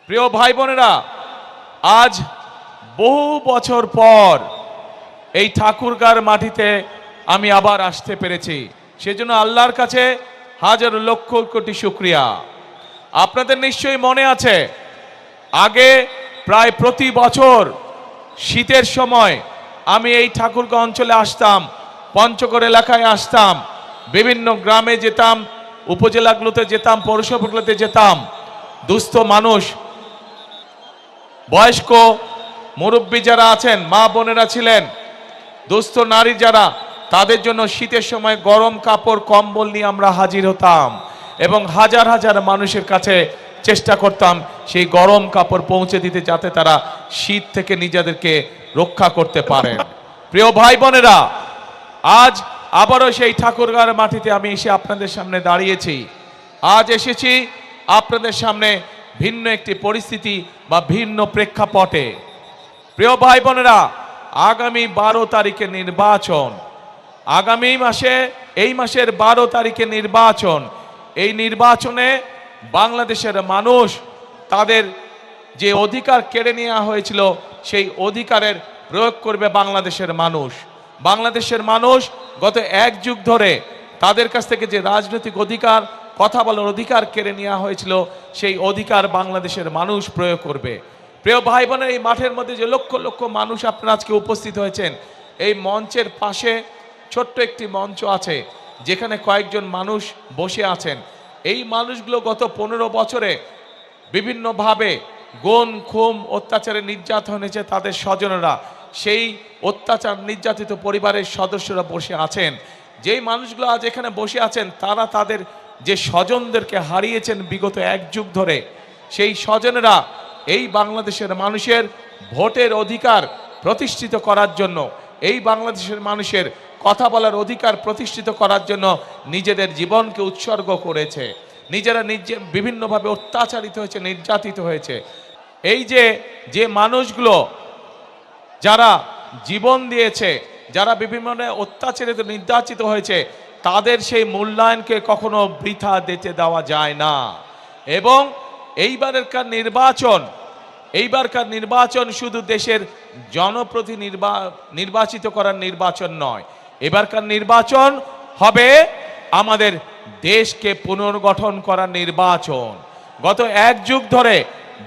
প্রিয় ভাই বোনেরা, আজ বহু বছর পর এই ঠাকুরগাঁর মাটিতে আমি আবার আসতে পেরেছি। সেজন্য আল্লাহর কাছে হাজার লক্ষ কোটি শুকরিয়া। আপনাদের নিশ্চয়ই মনে আছে, আগে প্রায় প্রতি বছর শীতের সময় আমি এই ঠাকুরগাঁও অঞ্চলে আসতাম, পঞ্চগড় এলাকায় আসতাম, বিভিন্ন গ্রামে যেতাম, উপজেলাগুলোতে যেতাম, পৌরসভাগুলোতে যেতাম। দুস্থ মানুষ, বয়স্ক মুরব্বী যারা আছেন, মা বোনেরা ছিলেন, দুস্থ নারী যারা, তাদের জন্য শীতের সময় গরম কাপড় কম্বল নিয়ে আমরা হাজির হতাম এবং হাজার হাজার মানুষের কাছে চেষ্টা করতাম সেই গরম কাপড় পৌঁছে দিতে, যাতে তারা শীত থেকে নিজেদেরকে রক্ষা করতে পারেন। প্রিয় ভাই বোনেরা, আজ আবারও সেই ঠাকুরগাঁর মাটিতে আমি এসে আপনাদের সামনে দাঁড়িয়েছি। আজ এসেছি আপনাদের সামনে ভিন্ন একটি পরিস্থিতি বা ভিন্ন প্রেক্ষাপটে। প্রিয় ভাই বোনেরা, আগামী 12 তারিখে নির্বাচন, আগামী মাসে, এই মাসের 12 তারিখে নির্বাচন। এই নির্বাচনে বাংলাদেশের মানুষ তাদের যে অধিকার কেড়ে নেওয়া হয়েছিল সেই অধিকারের প্রয়োগ করবে বাংলাদেশের মানুষ। বাংলাদেশের মানুষ গত 1 যুগ ধরে তাদের কাছ থেকে যে রাজনৈতিক অধিকার, কথা বলার অধিকার কেড়ে নেওয়া হয়েছিল, সেই অধিকার বাংলাদেশের মানুষ প্রয়োগ করবে। প্রিয় ভাই বোনের, এই মাঠের মধ্যে যে লক্ষ লক্ষ মানুষ আপনারা আজকে উপস্থিত হয়েছেন, এই মঞ্চের পাশে ছোট্ট একটি মঞ্চ আছে যেখানে কয়েকজন মানুষ বসে আছেন। এই মানুষগুলো গত 15 বছরে বিভিন্নভাবে গুম খুন অত্যাচারে নির্যাতন হয়েছে তাদের স্বজনেরা, সেই অত্যাচার নির্যাতিত পরিবারের সদস্যরা বসে আছেন। যেই মানুষগুলো আজ এখানে বসে আছেন, তারা তাদের যে স্বজনদেরকে হারিয়েছেন বিগত 1 যুগ ধরে, সেই স্বজনেরা এই বাংলাদেশের মানুষের ভোটের অধিকার প্রতিষ্ঠিত করার জন্য, এই বাংলাদেশের মানুষের কথা বলার অধিকার প্রতিষ্ঠিত করার জন্য নিজেদের জীবনকে উৎসর্গ করেছে। নিজেরা বিভিন্নভাবে অত্যাচারিত হয়েছে, নির্যাতিত হয়েছে। এই যে মানুষগুলো যারা জীবন দিয়েছে, যারা বিভিন্ন অত্যাচারিত নির্যাতিত হয়েছে, তাদের সেই মূল্যায়নকে কখনো বৃথা দিতে দেওয়া যায় না। এবং এইবারকার নির্বাচন শুধু দেশের জনপ্রতিনিধি নির্বাচিত করার নির্বাচন নয়, এবারকার নির্বাচন হবে আমাদের দেশকে পুনর্গঠন করার নির্বাচন। গত 1 যুগ ধরে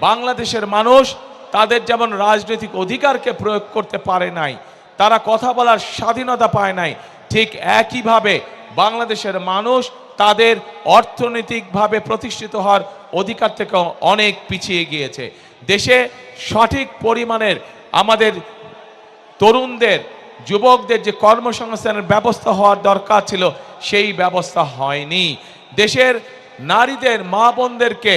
বাংলাদেশের মানুষ তাদের যেমন রাজনৈতিক অধিকারকে প্রয়োগ করতে পারে নাই, তারা কথা বলার স্বাধীনতা পায় নাই, ঠিক একইভাবে বাংলাদেশের মানুষ তাদের অর্থনৈতিকভাবে প্রতিষ্ঠিত হওয়ার অধিকার থেকে অনেক পিছিয়ে গিয়েছে। দেশে সঠিক পরিমাণের আমাদের তরুণদের, যুবকদের যে কর্মসংস্থানের ব্যবস্থা হওয়ার দরকার ছিল, সেই ব্যবস্থা হয়নি। দেশের নারীদের, মা বোনদেরকে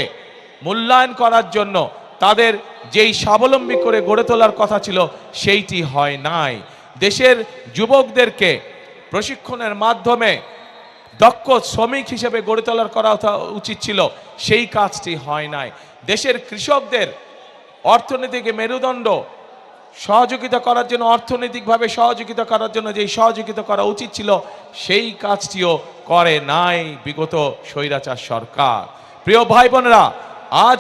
মূল্যায়ন করার জন্য তাদের যেই স্বাবলম্বী করে গড়ে তোলার কথা ছিল, সেইটি হয় নাই। দেশের যুবকদেরকে প্রশিক্ষণের মাধ্যমে দক্ষ শ্রমিক হিসেবে গড়ে তোলার করা উচিত ছিল, সেই কাজটি হয় নাই। দেশের কৃষকদের অর্থনৈতিক মেরুদণ্ড সহযোগিতা করার জন্য, অর্থনৈতিকভাবে সহযোগিতা করার জন্য যেই সহযোগিতা করা উচিত ছিল, সেই কাজটিও করে নাই বিগত স্বৈরাচার সরকার। প্রিয় ভাই বোনেরা, আজ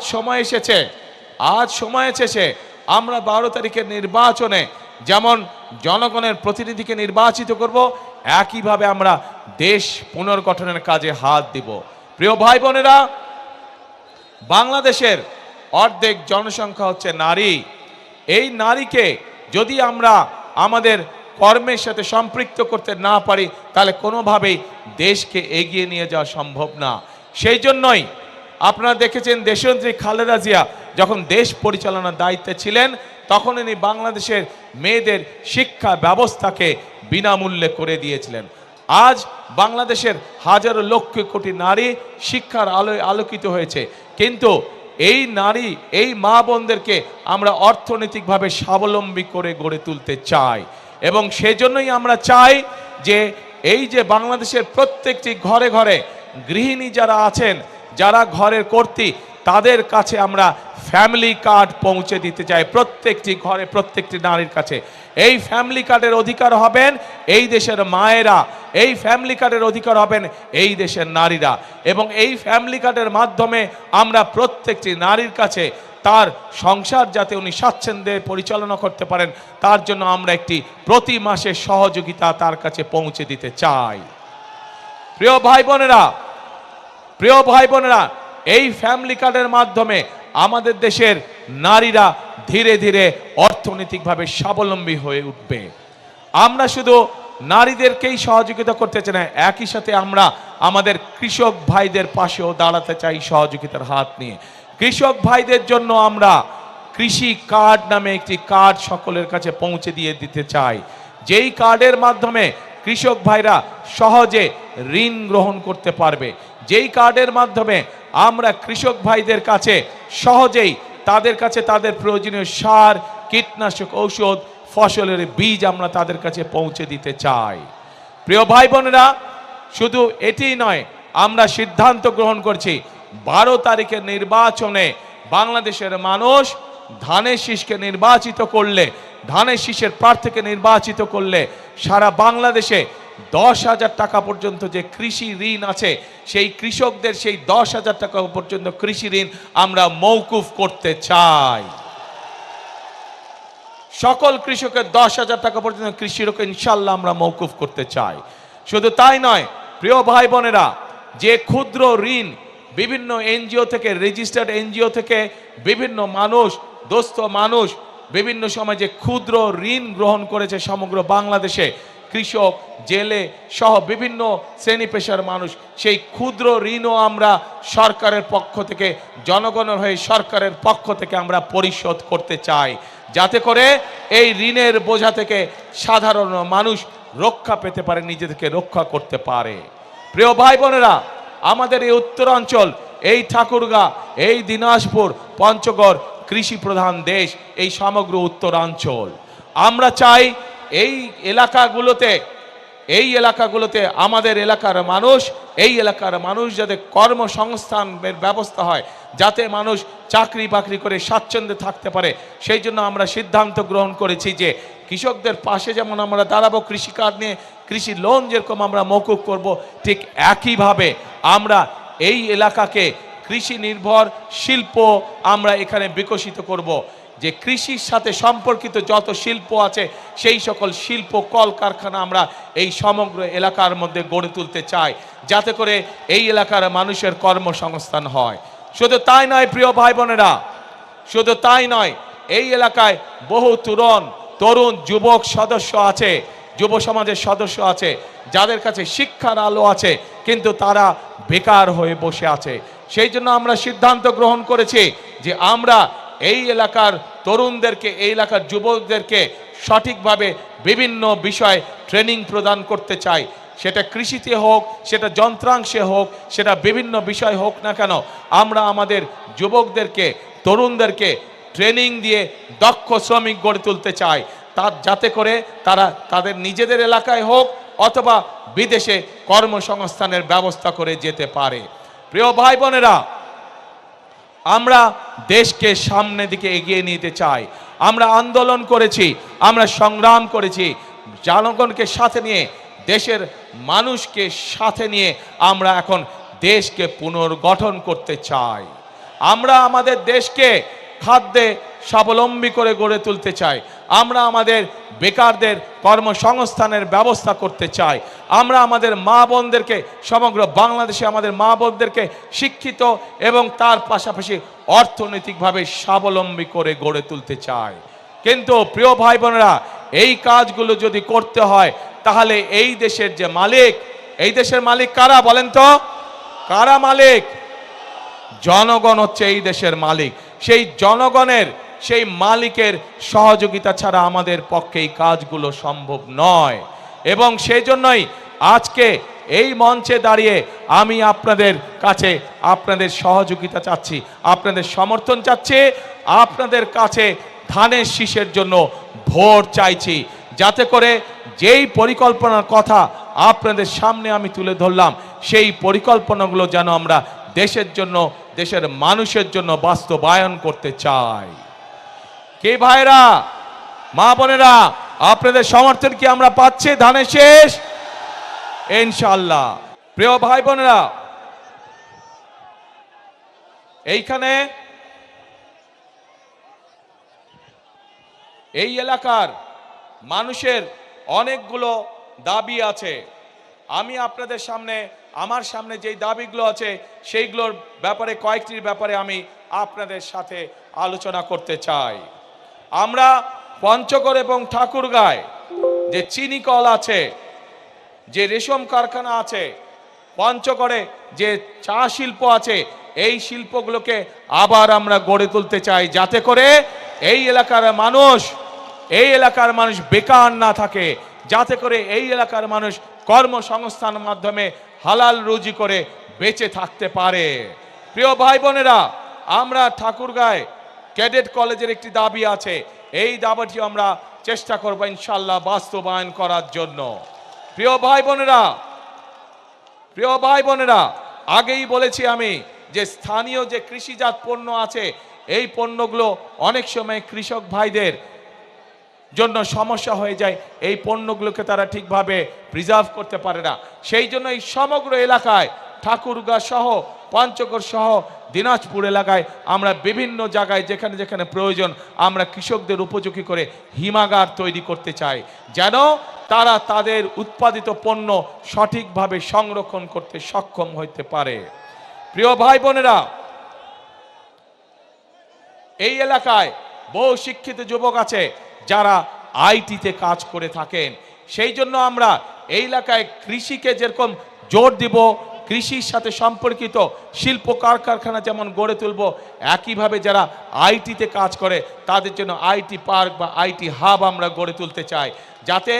সময় এসেছে আমরা 12 তারিখের নির্বাচনে যেমন জনগণের প্রতিনিধিকে নির্বাচিত করব, একইভাবে আমরা দেশ পুনর্গঠনের কাজে হাত দিব। প্রিয় ভাই বোনেরা, বাংলাদেশের অর্ধেক জনসংখ্যা হচ্ছে নারী। এই নারীকে যদি আমরা আমাদের কর্মের সাথে সম্পৃক্ত করতে না পারি, তাহলে কোনোভাবেই দেশকে এগিয়ে নিয়ে যাওয়া সম্ভব না। সেই জন্যই আপনারা দেখেছেন, দেশনেত্রী খালেদা জিয়া যখন দেশ পরিচালনার দায়িত্বে ছিলেন, তখন ইনি বাংলাদেশের মেয়েদের শিক্ষা ব্যবস্থাকে বিনামূল্যে করে দিয়েছিলেন। আজ বাংলাদেশের হাজারো লক্ষ কোটি নারী শিক্ষার আলোয় আলোকিত হয়েছে, কিন্তু এই নারী, এই মা বোনদেরকে আমরা অর্থনৈতিকভাবে স্বাবলম্বী করে গড়ে তুলতে চাই। এবং সেজন্যই আমরা চাই যে বাংলাদেশের প্রত্যেকটি ঘরে ঘরে গৃহিণী যারা আছেন, যারা ঘরের কর্ত্রী, তাদের কাছে আমরা ফ্যামিলি কার্ড পৌঁছে দিতে চাই, প্রত্যেকটি ঘরে, প্রত্যেকটি নারীর কাছে। এই ফ্যামিলি কার্ডের অধিকার হবেন এই দেশের মায়েরা, এই ফ্যামিলি কার্ডের অধিকার হবেন এই দেশের নারীরা। এবং এই ফ্যামিলি কার্ডের মাধ্যমে আমরা প্রত্যেকটি নারীর কাছে তার সংসার যাতে উনি স্বাচ্ছন্দ্যে পরিচালনা করতে পারেন, তার জন্য আমরা একটি প্রতি মাসে সহযোগিতা তার কাছে পৌঁছে দিতে চাই। প্রিয় ভাই বোনেরা, এই ফ্যামিলি কার্ডের মাধ্যমে আমাদের দেশের নারীরা ধীরে ধীরে অর্থনৈতিকভাবে স্বাবলম্বী হয়ে উঠবে। আমরা শুধু নারীদেরকেই সহযোগিতা করতে চাই না, একই সাথে আমরা আমাদের কৃষক ভাইদের পাশেও দাঁড়াতে চাই সহযোগিতার হাত নিয়ে। কৃষক ভাইদের জন্য আমরা কৃষি কার্ড নামে একটি কার্ড সকলের কাছে পৌঁছে দিয়ে দিতে চাই, যেই কার্ডের মাধ্যমে কৃষক ভাইরা সহজে ঋণ গ্রহণ করতে পারবে, যেই কার্ডের মাধ্যমে আমরা কৃষক ভাইদের কাছে সহজেই তাদের কাছে তাদের প্রয়োজনীয় সার, কীটনাশক ঔষধ, ফসলের বীজ আমরা তাদের কাছে পৌঁছে দিতে চাই। প্রিয় ভাই বোনেরা, শুধু এটি নয়, আমরা সিদ্ধান্ত গ্রহণ করছি 12 তারিখের নির্বাচনে বাংলাদেশের মানুষ ধানের শীষকে নির্বাচিত করলে, ধানের শীষের প্রার্থীকে নির্বাচিত করলে সারা বাংলাদেশে 10,000 টাকা পর্যন্ত যে কৃষি ঋণ আছে, সেই কৃষকদের সেই 10,000 টাকা পর্যন্ত কৃষি ঋণ আমরা মওকুফ করতে চাই। সকল কৃষকের 10,000 টাকা পর্যন্ত কৃষি ঋণ ইনশাল্লাহ আমরা মওকুফ করতে চাই। শুধু তাই নয় প্রিয় ভাই বোনেরা, যে ক্ষুদ্র ঋণ বিভিন্ন এনজিও থেকে, রেজিস্টার্ড এনজিও থেকে বিভিন্ন মানুষ, দোস্ত মানুষ বিভিন্ন সময় যে ক্ষুদ্র ঋণ গ্রহণ করেছে সমগ্র বাংলাদেশে, কৃষক, জেলে সহ বিভিন্ন শ্রেণী পেশার মানুষ, সেই ক্ষুদ্র ঋণও আমরা সরকারের পক্ষ থেকে, জনগণের হয়ে সরকারের পক্ষ থেকে আমরা পরিশোধ করতে চাই, যাতে করে এই ঋণের বোঝা থেকে সাধারণ মানুষ রক্ষা পেতে পারে, নিজেদেরকে রক্ষা করতে পারে। প্রিয় ভাই বোনেরা, আমাদের এই উত্তরাঞ্চল, এই ঠাকুরগাঁ, এই দিনাজপুর, পঞ্চগড় কৃষি প্রধান দেশ, এই সমগ্র উত্তরাঞ্চল, আমরা চাই এই এলাকাগুলোতে আমাদের এলাকার মানুষ যাতে কর্মসংস্থানের ব্যবস্থা হয়, যাতে মানুষ চাকরি বাকরি করে স্বাচ্ছন্দ্যে থাকতে পারে। সেই জন্য আমরা সিদ্ধান্ত গ্রহণ করেছি যে কৃষকদের পাশে যেমন আমরা দাঁড়াবো, কৃষি কার্ড নিয়ে কৃষি লোন যেরকম আমরা মওকুফ করব, ঠিক একইভাবে আমরা এই এলাকাকে কৃষি নির্ভর শিল্প আমরা এখানে বিকশিত করব। যে কৃষির সাথে সম্পর্কিত যত শিল্প আছে, সেই সকল শিল্প কলকারখানা আমরা এই সমগ্র এলাকার মধ্যে গড়ে তুলতে চাই, যাতে করে এই এলাকার মানুষের কর্মসংস্থান হয়। শুধু তাই নয় প্রিয় ভাই বোনেরা, শুধু তাই নয়, এই এলাকায় বহু তরুণ যুবক সদস্য আছে, যুব সমাজের সদস্য আছে, যাদের কাছে শিক্ষার আলো আছে, কিন্তু তারা বেকার হয়ে বসে আছে। সেই জন্য আমরা সিদ্ধান্ত গ্রহণ করেছি যে আমরা এই এলাকার তরুণদেরকে, এই এলাকার যুবকদেরকে সঠিকভাবে বিভিন্ন বিষয় ট্রেনিং প্রদান করতে চাই। সেটা কৃষিতে হোক, সেটা যন্ত্রাংশে হোক, সেটা বিভিন্ন বিষয় হোক না কেন, আমরা আমাদের যুবকদেরকে, তরুণদেরকে ট্রেনিং দিয়ে দক্ষ শ্রমিক গড়ে তুলতে চাই, যাতে করে তারা তাদের নিজেদের এলাকায় হোক অথবা বিদেশে কর্মসংস্থানের ব্যবস্থা করে যেতে পারে। প্রিয় ভাই বোনেরা, আমরা দেশকে সামনের দিকে এগিয়ে নিতে চাই। আমরা আন্দোলন করেছি, আমরা সংগ্রাম করেছি, জনগণকে সাথে নিয়ে, দেশের মানুষকে সাথে নিয়ে আমরা এখন দেশকে পুনর্গঠন করতে চাই। আমরা আমাদের দেশকে খাদ্যে স্বাবলম্বী করে গড়ে তুলতে চাই। আমরা আমাদের বেকারদের কর্মসংস্থানের ব্যবস্থা করতে চাই। আমরা আমাদের মা বোনদেরকে, সমগ্র বাংলাদেশে আমাদের মা বোনদেরকে শিক্ষিত এবং তার পাশাপাশি অর্থনৈতিকভাবে স্বাবলম্বী করে গড়ে তুলতে চাই। কিন্তু প্রিয় ভাই বোনেরা, এই কাজগুলো যদি করতে হয়, তাহলে এই দেশের যে মালিক, এই দেশের মালিক কারা বলেন তো? কারা মালিক? জনগণ হচ্ছে এই দেশের মালিক। সেই জনগণের, সেই মালিকের সহযোগিতা ছাড়া আমাদের পক্ষে এই কাজগুলো সম্ভব নয়। এবং সেই জন্যই আজকে এই মঞ্চে দাঁড়িয়ে আমি আপনাদের কাছে আপনাদের সহযোগিতা চাচ্ছি, আপনাদের সমর্থন চাচ্ছি, আপনাদের কাছে ধানের শীষের জন্য ভোট চাইছি, যাতে করে যেই পরিকল্পনার কথা আপনাদের সামনে আমি তুলে ধরলাম, সেই পরিকল্পনাগুলো যেন আমরা দেশের জন্য, দেশের মানুষের জন্য বাস্তবায়ন করতে চাই। কে ভাইরা, মা বোনেরা, আপনাদের সমর্থন কি আমরা পাচ্ছি ধানের শীষ? ইনশাআল্লাহ। প্রিয় ভাই বোনেরা, এইখানে এই এলাকার মানুষের অনেকগুলো দাবি আছে। আমি আপনাদের সামনে, আমার সামনে যেই দাবিগুলো আছে সেইগুলোর ব্যাপারে, কয়েকটির ব্যাপারে আমি আপনাদের সাথে আলোচনা করতে চাই। আমরা পঞ্চগড় এবং ঠাকুরগাঁয় যে চিনি কল আছে, যে রেশম কারখানা আছে, পঞ্চগড়ে যে চা শিল্প আছে, এই শিল্পগুলোকে আবার আমরা গড়ে তুলতে চাই, যাতে করে এই এলাকার মানুষ বেকার না থাকে, যাতে করে এই এলাকার মানুষ কর্মসংস্থানের মাধ্যমে হালাল রুজি করে বেঁচে থাকতে পারে। প্রিয় ভাই বোনেরা, আমরা ঠাকুরগাঁয় ক্যাডেট কলেজের একটি দাবি আছে, এই দাবিটি আমরা চেষ্টা করব ইনশাআল্লাহ বাস্তবায়ন করার জন্য। প্রিয় ভাই বোনেরা, আগেই বলেছি আমি যে স্থানীয় যে কৃষিজাত পণ্য আছে, এই পণ্যগুলো অনেক সময় কৃষক ভাইদের জন্য সমস্যা হয়ে যায়, এই পণ্যগুলোকে তারা ঠিকভাবে প্রিজার্ভ করতে পারে না। সেই জন্য এই সমগ্র এলাকায়, ঠাকুরগাঁ সহ, পঞ্চগড় সহ, দিনাজপুর এলাকায় আমরা বিভিন্ন জায়গায় যেখানে যেখানে প্রয়োজন আমরা কৃষকদের উপযোগী করে হিমাগার তৈরি করতে চাই, যেন তারা তাদের উৎপাদিত পণ্য সঠিকভাবে সংরক্ষণ করতে সক্ষম হতে পারে। প্রিয় ভাই বোনেরা, এই এলাকায় বহু শিক্ষিত যুবক আছে যারা আইটিতে কাজ করে থাকেন। সেই জন্য আমরা এই এলাকায় কৃষিকে যেরকম জোর দিব, কৃষির সাথে সম্পর্কিত শিল্প কারখানা যেমন গড়ে তুলব, একইভাবে যারা আইটিতে কাজ করে তাদের জন্য আইটি পার্ক বা আইটি হাব আমরা গড়ে তুলতে চাই, যাতে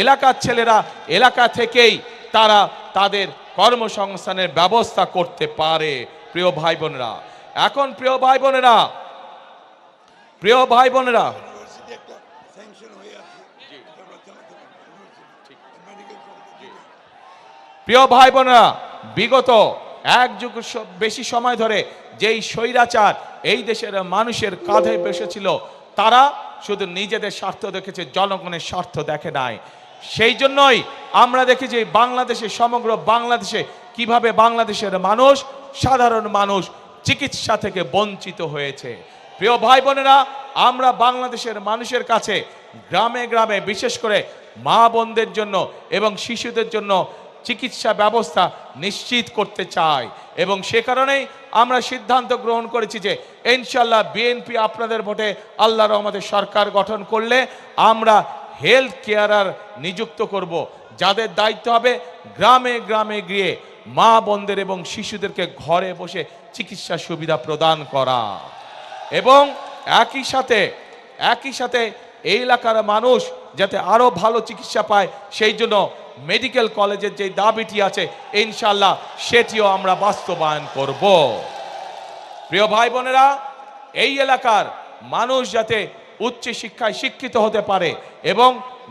এলাকার ছেলেরা এলাকা থেকেই তারা তাদের কর্মসংস্থানের ব্যবস্থা করতে পারে। প্রিয় ভাই বোনেরা, এখন প্রিয় ভাই বোনেরা, বিগত এক যুগ বেশি সময় ধরে যেই স্বৈরাচার এই দেশের মানুষের কাঁধে বসেছিল, তারা শুধু নিজেদের স্বার্থ দেখেছে, জনগণের স্বার্থ দেখে নাই। সেই জন্যই আমরা দেখেছি বাংলাদেশে, সমগ্র বাংলাদেশে কিভাবে বাংলাদেশের মানুষ, সাধারণ মানুষ চিকিৎসা থেকে বঞ্চিত হয়েছে। প্রিয় ভাই বোনেরা, আমরা বাংলাদেশের মানুষের কাছে গ্রামে গ্রামে, বিশেষ করে মা বোনদের জন্য এবং শিশুদের জন্য চিকিৎসা ব্যবস্থা নিশ্চিত করতে চাই, এবং সে কারণেই আমরা সিদ্ধান্ত গ্রহণ করেছি যে ইনশাআল্লাহ বিএনপি আপনাদের ভোটে আল্লাহর রহমতে সরকার গঠন করলে আমরা হেলথ কেয়ারার নিযুক্ত করব, যাদের দায়িত্ব হবে গ্রামে গ্রামে গিয়ে মা বোনদের এবং শিশুদেরকে ঘরে বসে চিকিৎসা সুবিধা প্রদান করা, এবং একই সাথে এই এলাকার মানুষ যাতে আরো ভালো চিকিৎসা পায়, সেই জন্য মেডিকেল কলেজের যে দাবিটি আছে ইনশাআল্লাহ সেটিও আমরা বাস্তবায়ন করব। প্রিয় ভাই বোনেরা, এই এলাকার মানুষ যাতে উচ্চ শিক্ষায় শিক্ষিত হতে পারে এবং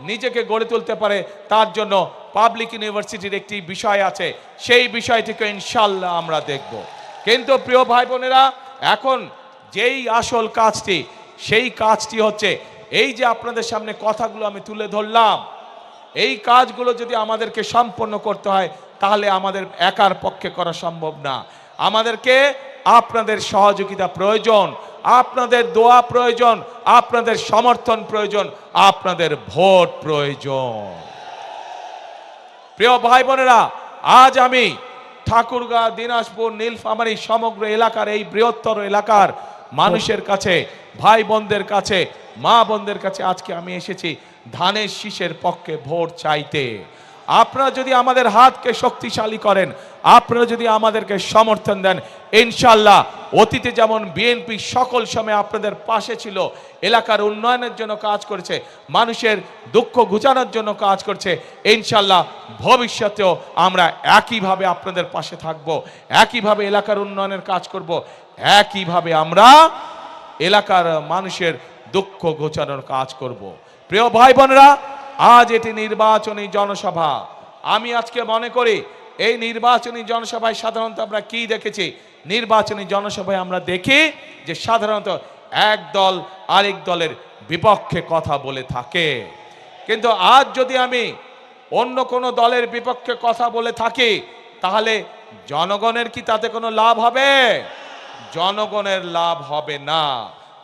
নিজেকে গড়ে তুলতে পারে, তার জন্য পাবলিক ইউনিভার্সিটির একটি বিষয় আছে, সেই বিষয়টিকে ইনশাআল্লাহ আমরা দেখব। কিন্তু প্রিয় ভাই বোনেরা, এখন যেই আসল কাজটি, সেই কাজটি হচ্ছে এই যে আপনাদের সামনে কথাগুলো আমি তুলে ধরলাম, এই কাজগুলো যদি আমাদেরকে সম্পন্ন করতে হয় তাহলে আমাদের একার পক্ষে করা সম্ভব না। আমাদেরকে আপনাদের সহযোগিতা প্রয়োজন, আপনাদের দোয়া প্রয়োজন, আপনাদের সমর্থন প্রয়োজন, আপনাদের ভোট প্রয়োজন। প্রিয় ভাই বোনেরা, আজ আমি ঠাকুরগাঁ, দিনাজপুর, নীলফামারী সমগ্র এলাকার, এই বৃহত্তর এলাকার মানুষের কাছে, ভাই বোনদের কাছে, মা বোনদের কাছে আজকে আমি এসেছি ধানের শীষের পক্ষে ভোট চাইতে। আপনারা যদি আমাদের হাতকে শক্তিশালী করেন, আপনারা যদি আমাদেরকে সমর্থন দেন, ইনশাআল্লাহ অতীতে যেমন বিএনপি সকল সময় আপনাদের পাশে ছিল, এলাকার উন্নয়নের জন্য কাজ করেছে, মানুষের দুঃখ ঘুচানোর জন্য কাজ করছে, ইনশাআল্লাহ ভবিষ্যতেও আমরা একইভাবে আপনাদের পাশে থাকব, একইভাবে এলাকার উন্নয়নের কাজ করব, একইভাবে আমরা এলাকার মানুষের দুঃখ ঘোচানোর কাজ করব। প্রিয় ভাই বোনেরা, আজ এটি নির্বাচনী জনসভা। আমি আজকে মনে করি এই নির্বাচনী জনসভায় সাধারণত আমরা কি দেখেছি, নির্বাচনী জনসভায় আমরা দেখি যে সাধারণত এক দল আরেক দলের বিপক্ষে কথা বলে থাকে। কিন্তু আজ যদি আমি অন্য কোনো দলের বিপক্ষে কথা বলে থাকি, তাহলে জনগণের কি তাতে কোনো লাভ হবে? জনগণের লাভ হবে না।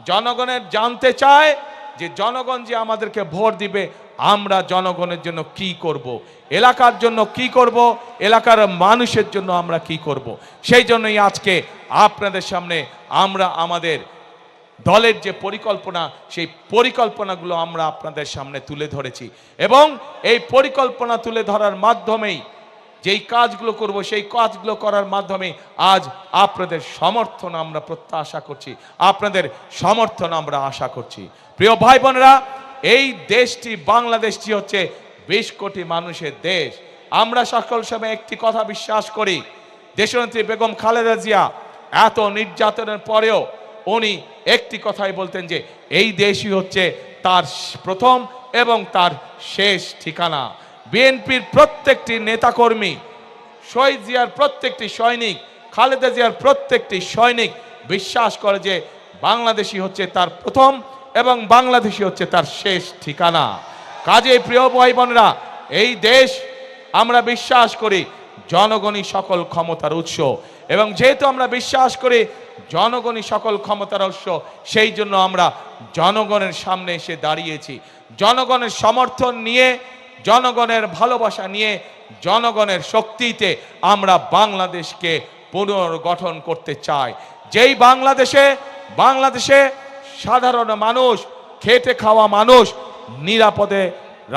জনগণের জানতে চায় যে জনগণ যে আমাদেরকে ভোট দিবে, আমরা জনগণের জন্য কি করব, এলাকার জন্য কি করব, এলাকার মানুষের জন্য আমরা কি করব। সেই জন্যই আজকে আপনাদের সামনে আমরা আমাদের দলের যে পরিকল্পনা, সেই পরিকল্পনাগুলো আমরা আপনাদের সামনে তুলে ধরেছি এবং এই পরিকল্পনা তুলে ধরার মাধ্যমেই যেই কাজগুলো করব, সেই কাজগুলো করার মাধ্যমে আজ আপনাদের সমর্থন আমরা প্রত্যাশা করছি, আপনাদের সমর্থন আমরা আশা করছি। প্রিয় ভাই বোনেরা, এই দেশটি বাংলাদেশটি হচ্ছে 20 কোটি মানুষের দেশ। আমরা সকল সময় একটি কথা বিশ্বাস করি, দেশনেত্রী বেগম খালেদা জিয়া এত নির্যাতনের পরেও উনি একটি কথাই বলতেন যে এই দেশই হচ্ছে তার প্রথম এবং তার শেষ ঠিকানা। বিএনপির প্রত্যেকটি নেতাকর্মী, শহীদ জিয়ার প্রত্যেকটি সৈনিক, খালেদা জিয়ার প্রত্যেকটি সৈনিক বিশ্বাস করে যে বাংলাদেশই হচ্ছে তার প্রথম এবং বাংলাদেশই হচ্ছে তার শেষ ঠিকানা। কাজেই প্রিয় ভাই বোনেরা, এই দেশ আমরা বিশ্বাস করি জনগণই সকল ক্ষমতার উৎস, এবং যেহেতু আমরা বিশ্বাস করি জনগণই সকল ক্ষমতার উৎস, সেই জন্য আমরা জনগণের সামনে এসে দাঁড়িয়েছি। জনগণের সমর্থন নিয়ে, জনগণের ভালোবাসা নিয়ে, জনগণের শক্তিতে আমরা বাংলাদেশকে পুনর্গঠন করতে চাই। যেই বাংলাদেশে সাধারণ মানুষ, খেটে খাওয়া মানুষ নিরাপদে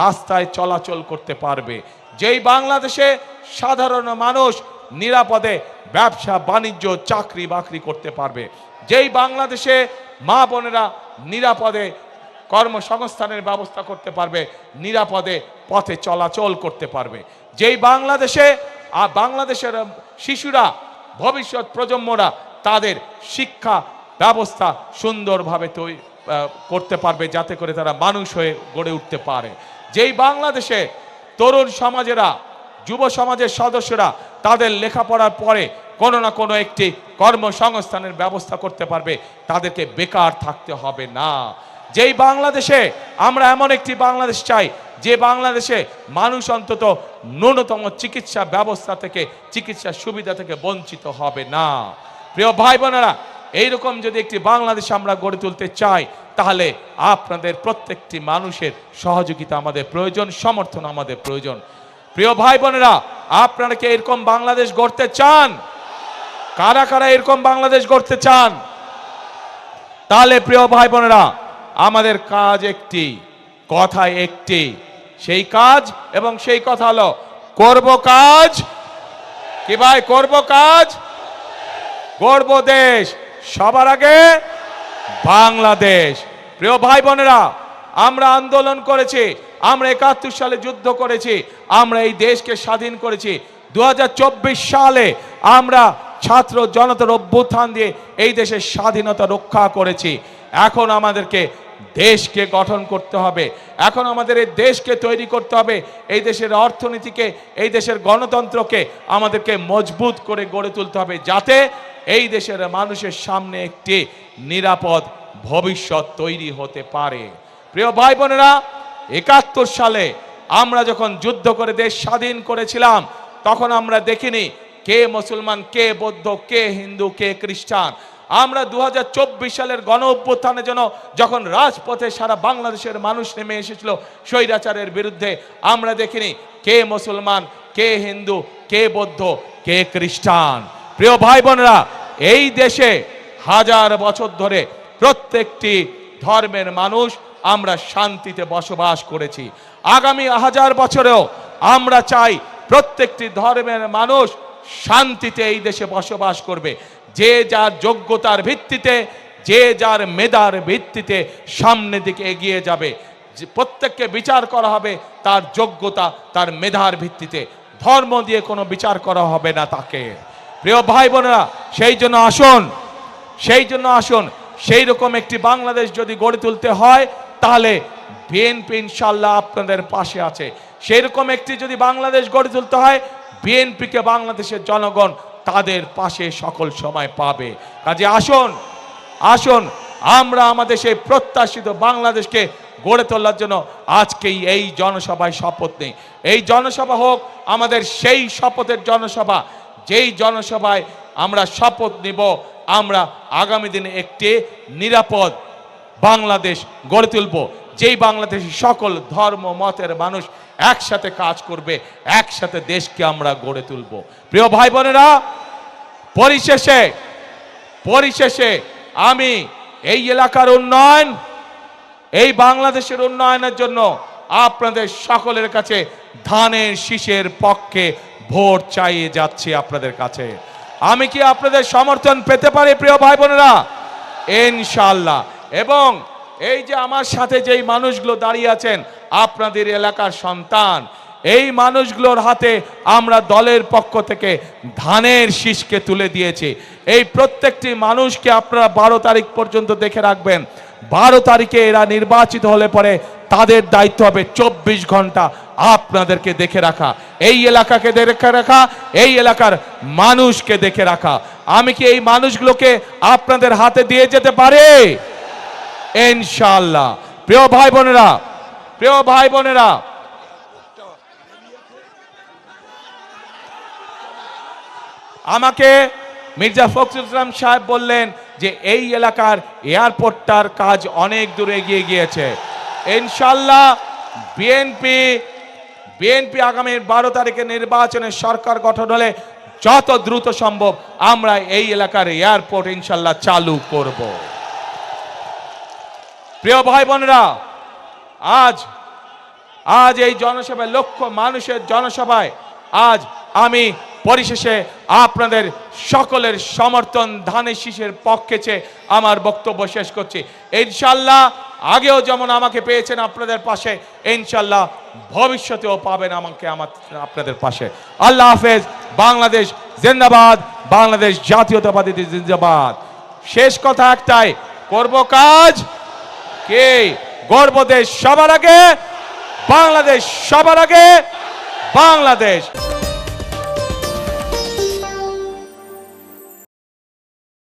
রাস্তায় চলাচল করতে পারবে, যেই বাংলাদেশে সাধারণ মানুষ নিরাপদে ব্যবসা বাণিজ্য চাকরি বাকরি করতে পারবে, যেই বাংলাদেশে মা বোনেরা নিরাপদে কর্মসংস্থানের ব্যবস্থা করতে পারবে, নিরাপদে পথে চলাচল করতে পারবে, যেই বাংলাদেশের শিশুরা, ভবিষ্যৎ প্রজন্মরা তাদের শিক্ষা ব্যবস্থা সুন্দরভাবে করতে পারবে, যাতে করে তারা মানুষ হয়ে গড়ে উঠতে পারে, যেই বাংলাদেশে তরুণ সমাজেরা, যুব সমাজের সদস্যরা তাদের লেখাপড়ার পরে কোনো না কোনো একটি কর্মসংস্থানের ব্যবস্থা করতে পারবে, তাদেরকে বেকার থাকতে হবে না। যেই বাংলাদেশে আমরা এমন একটি বাংলাদেশ চাই, যে বাংলাদেশে মানুষ অন্তত ন্যূনতম চিকিৎসা ব্যবস্থা থেকে, চিকিৎসা সুবিধা থেকে বঞ্চিত হবে না। প্রিয় ভাই বোনেরা, এইরকম যদি একটি বাংলাদেশ আমরা গড়ে তুলতে চাই, তাহলে আপনাদের প্রত্যেকটি মানুষের সহযোগিতা আমাদের প্রয়োজন, সমর্থন আমাদের প্রয়োজন। প্রিয় ভাই বোনেরা, আপনারা কি এরকম বাংলাদেশ গড়তে চান? কারা কারা এরকম বাংলাদেশ গড়তে চান? তাহলে প্রিয় ভাই বোনেরা, আমাদের কাজ একটি, কথা একটি, সেই কাজ এবং সেই কথা হলো করব কাজ। কি ভাই, করব কাজ, গড়ব দেশ, সবার আগে বাংলাদেশ। প্রিয় ভাই বোনেরা, আমরা আন্দোলন করেছি, আমরা 71 সালে যুদ্ধ করেছি, আমরা এই দেশকে স্বাধীন করেছি। 2024 সালে আমরা ছাত্র জনতার অভ্যুত্থান দিয়ে এই দেশের স্বাধীনতা রক্ষা করেছি। এখন আমাদেরকে দেশকে গঠন করতে হবে, এখন আমাদের এই দেশকে তৈরি করতে হবে, এই দেশের অর্থনীতিকে, এই দেশের গণতন্ত্রকে আমাদেরকে মজবুত করে গড়ে তুলতে হবে, যাতে এই দেশের মানুষের সামনে একটি নিরাপদ ভবিষ্যৎ তৈরি হতে পারে। প্রিয় ভাই বোনেরা, 71 সালে আমরা যখন যুদ্ধ করে দেশ স্বাধীন করেছিলাম, তখন আমরা দেখিনি কে মুসলমান, কে বৌদ্ধ, কে হিন্দু, কে খ্রিস্টান। আমরা 2024 সালের গণ অভ্যুত্থানের জন্য যখন রাজপথে সারা বাংলাদেশের মানুষ নেমে এসেছিল স্বৈরাচারের বিরুদ্ধে, আমরা দেখিনি কে মুসলমান, কে হিন্দু, কে বৌদ্ধ, কে খ্রিস্টান। প্রিয় ভাই বোনেরা, এই দেশে হাজার বছর ধরে প্রত্যেকটি ধর্মের মানুষ আমরা শান্তিতে বসবাস করেছি। আগামী হাজার বছরেও আমরা চাই প্রত্যেকটি ধর্মের মানুষ শান্তিতে এই দেশে বসবাস করবে, যে যার যোগ্যতার ভিত্তিতে, যে যার মেধার ভিত্তিতে সামনের দিকে এগিয়ে যাবে। প্রত্যেককে বিচার করা হবে তার যোগ্যতা, তার মেধার ভিত্তিতে, ধর্ম দিয়ে কোনো বিচার করা হবে না তাকে। প্রিয় ভাই বোনেরা, সেই জন্য আসুন সেই রকম একটি বাংলাদেশ যদি গড়ে তুলতে হয়, তাহলে বিএনপি ইনশাআল্লাহ আপনাদের পাশে আছে। সেই রকম একটি যদি বাংলাদেশ গড়ে তুলতে হয়, বিএনপিকে বাংলাদেশের জনগণ তাদের পাশে সকল সময় পাবে। কাজে আসুন আমরা আমাদের সেই প্রত্যাশিত বাংলাদেশকে গড়ে তোলার জন্য আজকেই এই জনসভায় শপথ নেই। এই জনসভা হোক আমাদের সেই শপথের জনসভা, যেই জনসভায় আমরা শপথ নিব আমরা আগামী দিনে একটি নিরাপদ বাংলাদেশ গড়ে তুলব, যেই বাংলাদেশে সকল ধর্ম মতের মানুষ একসাথে কাজ করবে, একসাথে দেশকে আমরা গড়ে তুলব। প্রিয় ভাই বোনেরা, পরিশেষে আমি এই এলাকার উন্নয়ন, এই বাংলাদেশের উন্নয়নের জন্য আপনাদের সকলের কাছে ধানের শীষের পক্ষে ভোট চাইয়ে যাচ্ছি আপনাদের কাছে। আমি কি আপনাদের সমর্থন পেতে পারি প্রিয় ভাই বোনেরা? ইনশাআল্লাহ। এবং এই যে আমার সাথে যেই মানুষগুলো দাঁড়িয়ে আছেন আপনাদের এলাকার সন্তান, এই মানুষগুলোর হাতে আমরা দলের পক্ষ থেকে ধানের শীষকে তুলে দিয়েছি। এই প্রত্যেকটি মানুষকে আপনারা 12 তারিখ পর্যন্ত দেখে রাখবেন। 12 তারিখে এরা নির্বাচিত হলে পরে তাদের দায়িত্ব হবে 24 ঘন্টা আপনাদেরকে দেখে রাখা, এই এলাকাকে দেখে রাখা, এই এলাকার মানুষকে দেখে রাখা। আমি কি এই মানুষগুলোকে আপনাদের হাতে দিয়ে যেতে পারি? ইনশাআল্লাহ। প্রিয় ভাই বোনেরা, আমাকে মির্জা ফখরুল ইসলাম সাহেব বললেন যে এই এলাকার এয়ারপোর্টটার কাজ অনেক দূর এগিয়ে গিয়েছে। ইনশাআল্লাহ বিএনপি আগামী 12 তারিখে নির্বাচনে সরকার গঠন হলে যত দ্রুত সম্ভব আমরা এই এলাকার এয়ারপোর্ট ইনশাআল্লাহ চালু করব। প্রিয় ভাই বোনেরা, আজ এই জনসভায়, লক্ষ মানুষের জনসভায় আজ আমি পরিশেষে আপনাদের সকলের সমর্থন ধানের শীষের পক্ষে চেয়ে আমার বক্তব্য শেষ করছি। ইনশাআল্লাহ আগেও যেমন আমাকে পেয়েছেন আপনাদের পাশে, ইনশাআল্লাহ ভবিষ্যতেও পাবেন আমাকে আপনাদের পাশে। আল্লাহ হাফেজ। বাংলাদেশ জিন্দাবাদ, বাংলাদেশ জাতীয়তাবাদী জিন্দাবাদ। শেষ কথা একটাই, করব কাজ কে গর্ব দেশ সবার আগে, বাংলাদেশ সবার আগে, বাংলাদেশ।